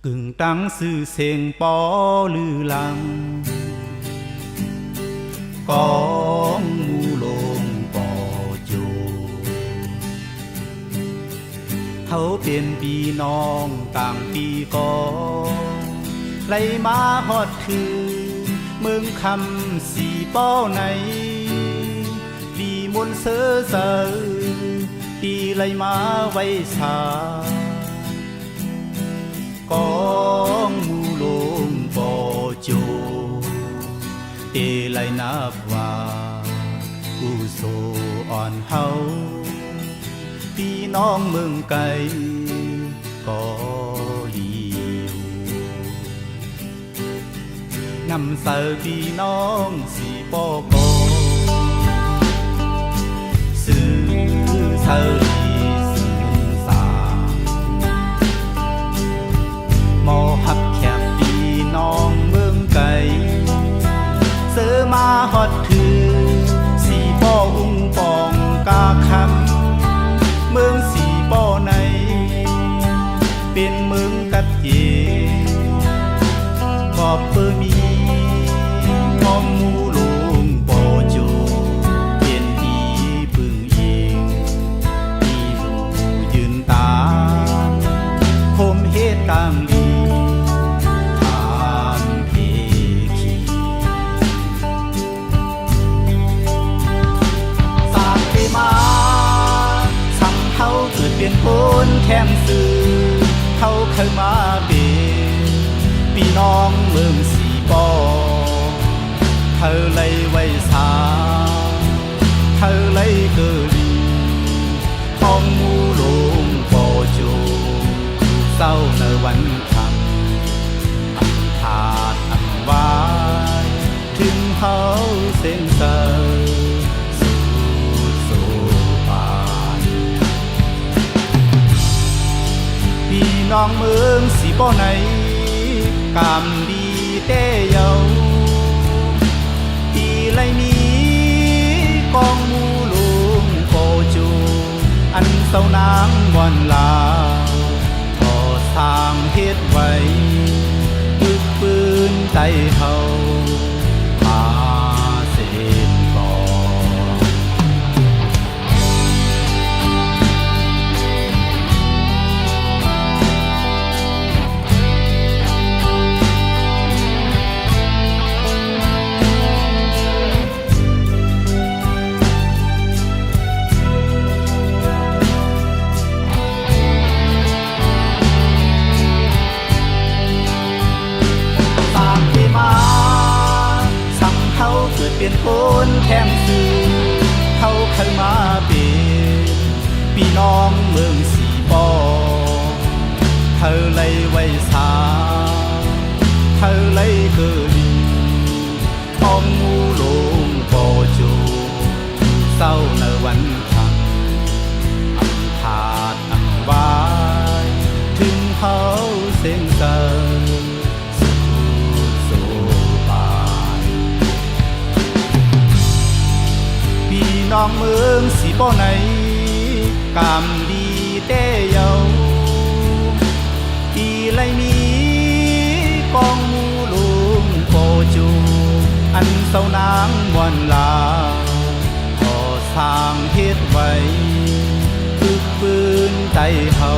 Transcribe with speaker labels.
Speaker 1: กึ่งตั้งสื่อเสียงปอลือลังกองมูลงปอจูเขาเป็นพี่น้องต่างปีก่อไล่มาฮอดคือเมืองคำสีป้อในดีมนเสือเสือตีไล่มาไว้สากองมูลงปอจูเอไลนับว่ากูโซอ่อนเฮาพี่น้องเมืองไกลก็ลีวนำเสอพี่น้องสีปอกอสื่อเสอมาฮอดคือสีป้ออุ้งปองกาคำเมืองสีป้อในเป็นเมืองกัดเย่ก็เปิมีมองมูลงปอโจเป็นดีปึงเองที่ลูยืนตาคมเฮ็ดตามดีเป็นคนแค้มสื่อเขาเคยมาเป็นพี่น้องเมืองสีปอเธอเลยไว้สาเธอเลยเกิดีของมูลงปอโจเศร้าในวันคำอันขาดอันวายถึงเขาเส้นเตอพี่น้องเมืองสีป้อในกำดีเต้เยาอีไลมีกองมูลุงโปจูอันเศร้านางวันลาก็สร้างเฮ็ดไว้ตึกปืนใจเฮามาเส้นก่อเป็นคนแค้มสื่อเขาเคยมาเป็นพี่น้องเมืองสีปอเธอเลยไว้สาเธอเลยเกิดีของมูลงปอโจเศร้าในวันคำอันขาดอันวายถึงเขาเส้นเกินน้องเมืองสีป้อในกำดีเต้เยาอีไลมีกองมูลุงโปจูอันเศร้านางวันลาก็สร้างเฮ็ดไว้ตึกปืนใจเฮา